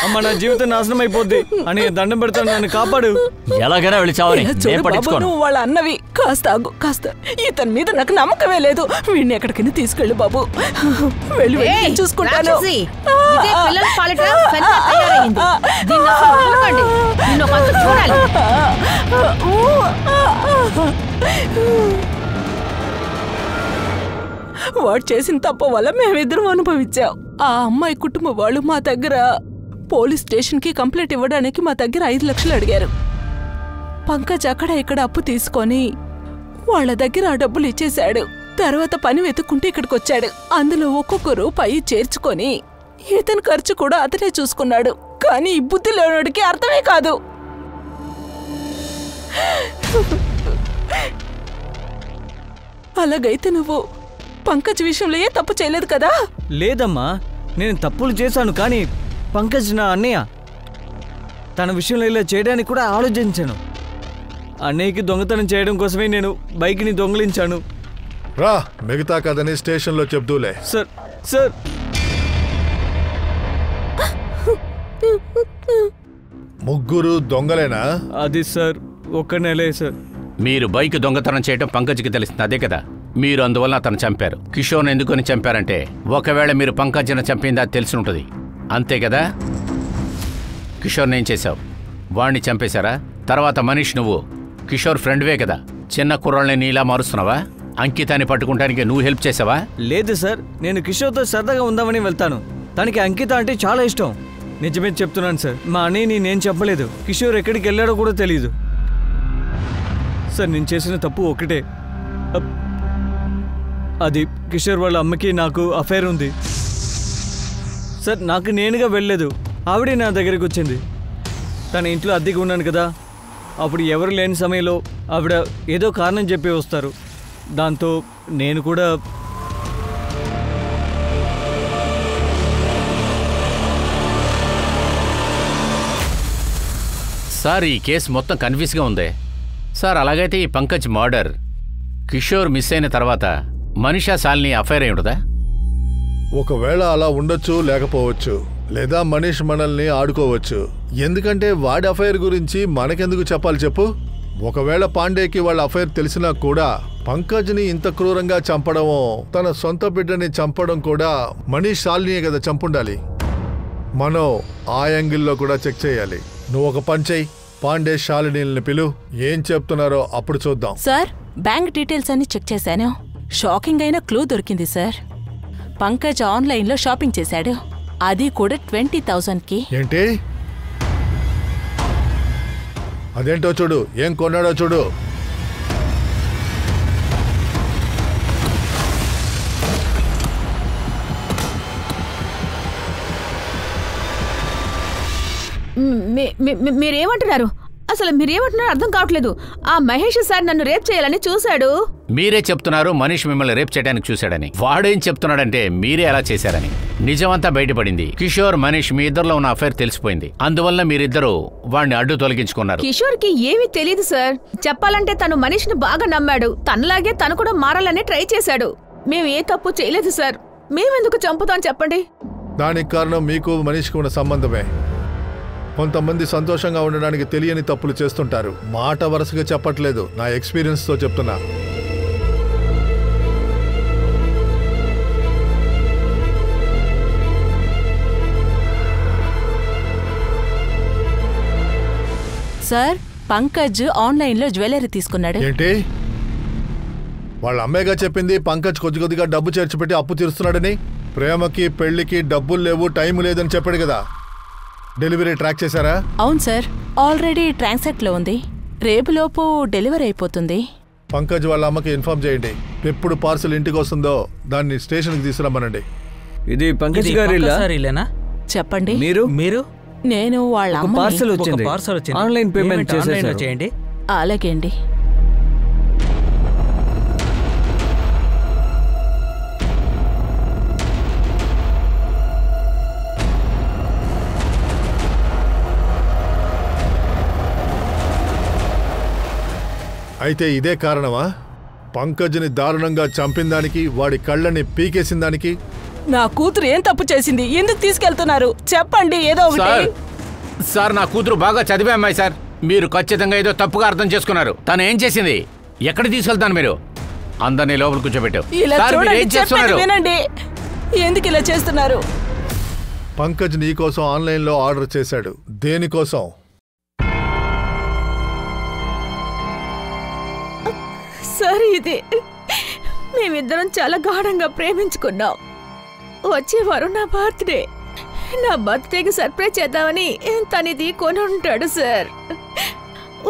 అమ్మ నా జీవితం నాశనం అయిపోద్ది అని దండం పెడతాను, నన్ను కాపాడు. ఎలాగైనా వెళ్ళి చావని, నేను పట్టించుకోను. నువ్వు వాళ్ళ అన్నవి. కాస్త ఆగు, కాస్త. ఇతని మీద నాకు నమ్మకమే లేదు. వీడిని ఎక్కడికైనా తీసుకెళ్ళు బాబు. వెళ్ళి చూసుకుంటాను. వాడు చేసిన తప్పు వల్ల మేమిద్దరం అనుభవించాం. ఆ అమ్మాయి కుటుంబం వాళ్ళు మా దగ్గర పోలీస్ స్టేషన్కి కంప్లైంట్ ఇవ్వడానికి మా దగ్గర 5 లక్షలు అడిగారు. పంకజ్ అక్కడ ఇక్కడ అప్పు తీసుకొని వాళ్ళ దగ్గర ఆ డబ్బులు ఇచ్చేశాడు. తర్వాత పని వెతుక్కుంటే ఇక్కడికి వచ్చాడు. అందులో ఒక్కొక్క రూపాయి చేర్చుకొని ఇతని ఖర్చు కూడా అతనే చూసుకున్నాడు. కానీ ఈ బుద్ధి లేనోడికి అర్థమే కాదు. అలాగైతే నువ్వు పంకజ్ విషయంలో ఏ తప్పు చేయలేదు కదా? లేదమ్మా, నేను తప్పులు చేశాను, కానీ పంకజ్ నా అన్నయ్య. తన విషయంలో ఇలా చేయడానికి కూడా ఆలోచించాను. అన్నయ్యకి దొంగతనం చేయడం కోసమే నేను బైక్ని దొంగిలించాను. రా, మిగతా కథని స్టేషన్లో చెప్దూలే. సార్ సార్ ముగ్గురు దొంగలేనా? అది సార్ 1 నెలే సార్. మీరు బైక్ దొంగతనం చేయడం పంకజ్కి తెలిసింది, అదే కదా? మీరు అందువల్ల అతను చంపారు. కిషోర్ని ఎందుకని చంపారంటే ఒకవేళ మీరు పంకజ్ని చంపింది అది తెలిసి ఉంటుంది, అంతే కదా? కిషోర్ని ఏం చేశావు? వాణ్ణి చంపేశారా? తర్వాత మనీష్ నువ్వు కిషోర్ ఫ్రెండ్వే కదా, చిన్న కుర్రాళ్ళని నీలా మారుస్తున్నావా? అంకితాన్ని పట్టుకుంటానికి నువ్వు హెల్ప్ చేసావా? లేదు సార్, నేను కిషోర్తో సరదాగా ఉందామని వెళ్తాను. తనకి అంకిత అంటే చాలా ఇష్టం. నిజమే చెప్తున్నాను సార్, మా అన్నయ్యని నేను చెప్పలేదు. కిషోర్ ఎక్కడికి వెళ్ళాడో కూడా తెలీదు సార్. నేను చేసిన తప్పు ఒకటే, అది కిషోర్ వాళ్ళ అమ్మకి నాకు అఫైర్ ఉంది సార్. నాకు నేనుగా వెళ్ళలేదు, ఆవిడే నా దగ్గరికి వచ్చింది. తన ఇంట్లో అద్దెకి ఉన్నాను కదా, అప్పుడు ఎవరు లేని సమయంలో ఆవిడ ఏదో కారణం చెప్పి వస్తారు. దాంతో నేను కూడా సార్ ఈ కేసు మొత్తం కన్ఫ్యూజ్గా ఉంది సార్. అలాగైతే ఈ పంకజ్ మర్డర్ కిషోర్ మిస్ అయిన తర్వాత మనీషా శాలిని అఫైర్ అయి ఉండదా? ఒకవేళ అలా ఉండొచ్చు, లేకపోవచ్చు. లేదా మనీష్ మనల్ని ఆడుకోవచ్చు. ఎందుకంటే వాడి అఫైర్ గురించి మనకెందుకు చెప్పాలి చెప్పు? ఒకవేళ పాండేకి వాళ్ళ అఫైర్ తెలిసినా కూడా పంకజ్ని ఇంత క్రూరంగా చంపడమో, తన సొంత బిడ్డని చంపడం కూడా మనీష్ శాలినియే కదా చంపుండాలి. మనం ఆ యాంగిల్లో కూడా చెక్ చేయాలి. నువ్వు ఒక పని చెయ్యి, పాండే శాలినిల్ని పిలు, ఏం చెప్తున్నారో అప్పుడు చూద్దాం. సార్, బ్యాంక్ డీటెయిల్స్ అన్ని చెక్ చేశాను. షాకింగ్ అయిన క్లూ దొరికింది సార్. పంకజ్ ఆన్లైన్లో షాపింగ్ చేశాడు, అది కూడా 20,000కి. ఏంటి? అదేంటో చూడు, ఏం కొన్నాడో చూడు. మీరేమంటున్నారు? అసలు మీరేమంటున్నారో అర్థం కావట్లేదు. ఆ మహేష్ సార్ నన్ను రేప్ చేయాలని చూశాడు. మీరే చెప్తున్నారు మనీష్ మిమ్మల్ని రేప్ చేయడానికి చూశాడని. వాడేం చెప్తున్నాడంటే మీరే అలా చేశారని. నిజమంతా బయటపడింది. కిషోర్, మనీష్ మీ ఇద్దరిలో ఉన్న అఫైర్ తెలిసిపోయింది. అందువల్ల మీరిద్దరూ వాడిని అడ్డు తొలగించుకున్నారు. కిషోర్ కి ఏమీ తెలియదు సార్. చెప్పాలంటే తను మనీష్ని బాగా నమ్మాడు. తనలాగే తను కూడా మారాలని ట్రై చేశాడు. మేము ఏ తప్పు చేయలేదు సార్. మేమెందుకు చంపుతాం చెప్పండి? దానికి కారణం మీకు మనీష్కి ఉన్న సంబంధమే. కొంతమంది సంతోషంగా ఉండడానికి తెలియని తప్పులు చేస్తుంటారు. మాట వరుసగా చెప్పట్లేదు, నా ఎక్స్పీరియన్స్తో చెప్తున్నా. సార్, పంకజ్ ఆన్లైన్లో జ్యువెలరీ తీసుకున్నాడు. ఏంటి? వాళ్ళ అమ్మాయిగా చెప్పింది పంకజ్ కొద్దిగా డబ్బు చేర్చిపెట్టి అప్పు తీరుస్తున్నాడని. ప్రేమకి పెళ్లికి డబ్బులు లేవు, టైం లేదని చెప్పాడు కదా. డెలివరీ ట్రాక్ చేశారా? అవును సార్, ఆల్రెడీ ట్రాన్సాక్ట్లో ఉంది. రేపులోపు డెలివరీ అయిపోతుంది. పంకజ్ వాళ్ళ అమ్మకి ఇన్ఫార్మ్ చేయండి. ఎప్పుడు పార్సల్ ఇంటికి వస్తుందో దాన్ని స్టేషన్కి తీసుకురమ్మనండి. ఇది పంకజ్ గారిలేనా? చెప్పండి. మీరు? నేను వాళ్ళ అమ్మ. పార్సల్ వచ్చింది. ఆన్లైన్ పేమెంట్ చేయండి. అలాగే అండి. అయితే ఇదే కారణమా పంకజ్ని దారుణంగా చంపిన దానికి, వాడి కళ్ళని పీకేసిన దానికి? నా కూతురు ఏం తప్పు చేసింది? ఎందుకు తీసుకెళ్తున్నారు చెప్పండి ఏదో ఒకటి. సార్, నా కూతురు బాగా చదివే అమ్మాయి సార్. మీరు ఖచ్చితంగా ఏదో తప్పుగా అర్థం చేసుకున్నారు. తను ఏం చేసింది? ఎక్కడ తీసుకెళ్తాను? మీరు అందరినీ లోపల కూర్చోబెట్టారు. వినండి, ఎందుకు ఇలా చేస్తున్నారు? పంకజ్ నీకోసం ఆన్లైన్లో ఆర్డర్ చేశాడు. దేనికోసం? సార్, ఇది మేమిద్దరం చాలా గాఢంగా ప్రేమించుకున్నాం. వచ్చే వారం నా బర్త్డేకి సర్ప్రైజ్ చేద్దామని తనిది కొని ఉంటాడు సార్.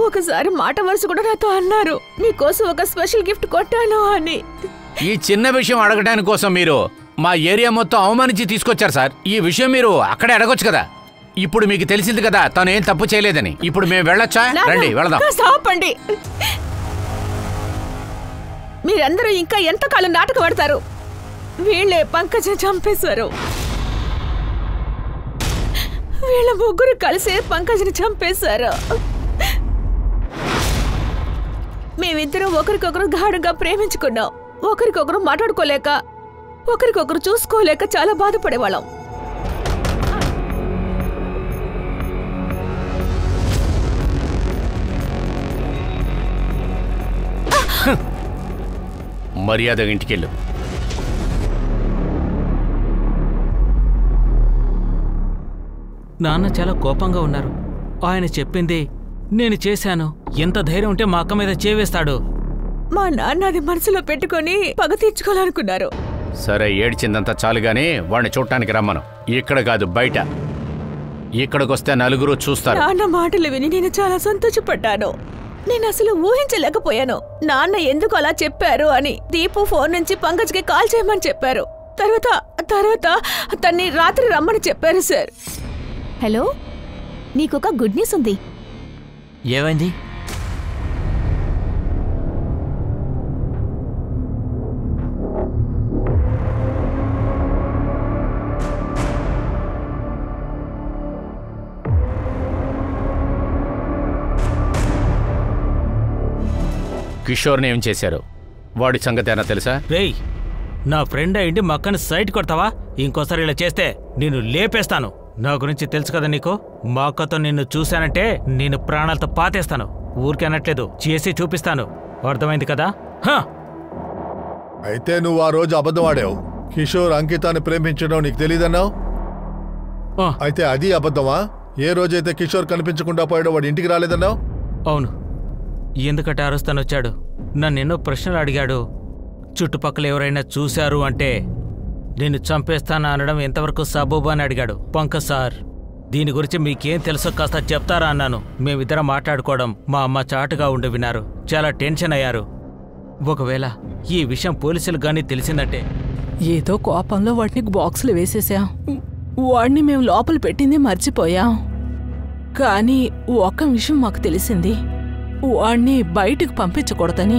ఒకసారి మాట వరుస కూడా నాతో అన్నారు, నీకోసం ఒక స్పెషల్ గిఫ్ట్ కొట్టాను అని. ఈ చిన్న విషయం అడగడానికి కోసం మీరు మా ఏరియా మొత్తం అవమానించి తీసుకొచ్చారు సార్. ఈ విషయం మీరు అక్కడే అడగొచ్చు కదా. ఇప్పుడు మీకు తెలిసింది కదా తను ఏం తప్పు చేయలేదని. ఇప్పుడు మేము వెళ్ళొచ్చా? రండి, వెళదాం. ఆపండి. మీరందరూ ఇంకా ఎంతకాలం నాటకం ఆడతారు? వీళ్ళే పంకజ్ని చంపేశారు. వీళ్ళ ముగ్గురు కలిసే పంకజ్ని చంపేశారు. మేమిద్దరం ఒకరికొకరు గాఢంగా ప్రేమించుకున్నాం. ఒకరికొకరు మాట్లాడుకోలేక, ఒకరికొకరు చూసుకోలేక చాలా బాధపడేవాళ్ళం. మర్యాదగా ఇంటికెళ్ళు. నాన్న చాలా కోపంగా ఉన్నారు. ఆయన చెప్పింది నేను చేశాను. ఎంత ధైర్యం ఉంటే మా అక్క మీద చేవేస్తాడు. మా నాన్న అది మనసులో పెట్టుకొని పగ తీర్చుకోవాలనుకున్నారు. సరే, ఏడ్చిందంతా చాలుగానే వాడిని చూడటానికి రమ్మను. ఇక్కడ కాదు, బయట. ఇక్కడికొస్తే నలుగురు చూస్తారు. నాన్న మాటలు విని నేను చాలా సంతోషపడ్డాను. నేను అసలు ఊహించలేకపోయాను నాన్న ఎందుకు అలా చెప్పారు అని. దీపు ఫోన్ నుంచి పంకజ్కి కాల్ చేయమని చెప్పారు. తర్వాత తన్ని రాత్రి రమ్మని చెప్పారు సార్. హలో, నీకొక గుడ్ న్యూస్ ఉంది. ఏమైంది? కిషోర్ని ఏం చేశారు? వాడి సంగతి ఏనా తెలుసా? రేయ్, నా ఫ్రెండ్ అయింది మా అక్కని సైట్ కొడతావా? ఇంకోసారి ఇలా చేస్తే నేను లేపేస్తాను. నా గురించి తెలుసు కదా నీకు. మా అక్కతో నిన్ను చూశానంటే నేను ప్రాణాలతో పాతేస్తాను. ఊరికే అనట్లేదు, చేసి చూపిస్తాను. అర్థమైంది కదా? అయితే నువ్వు ఆ రోజు అబద్ధం ఆడావు. కిషోర్ అంకితాన్ని ప్రేమించడం నీకు తెలీదన్నావు. అయితే అది అబద్ధమా? ఏ రోజైతే కిషోర్ కనిపించకుండా పోయాడో వాడు ఇంటికి రాలేదన్నావు. అవును. ఎందుకంటే అరుస్తానొచ్చాడు. నన్నెన్నో ప్రశ్నలు అడిగాడు. చుట్టుపక్కల ఎవరైనా చూశారు అంటే నేను చంపేస్తానా అనడం ఎంతవరకు సబూబు అని అడిగాడు. పంకజ్ సార్, దీని గురించి మీకేం తెలుసో కాస్త చెప్తారా అన్నాను. మేమిద్దరం మాట్లాడుకోవడం మా అమ్మ చాటుగా ఉండి విన్నారు. చాలా టెన్షన్ అయ్యారు. ఒకవేళ ఈ విషయం పోలీసులకు గానీ తెలిసిందంటే. ఏదో కోపంలో వాటిని బాక్సులు వేసేసాం. వాడిని మేము లోపల పెట్టింది మర్చిపోయాం. కానీ ఒక్క విషయం మాకు తెలిసింది, వాణ్ణి బయటకు పంపించకూడదని.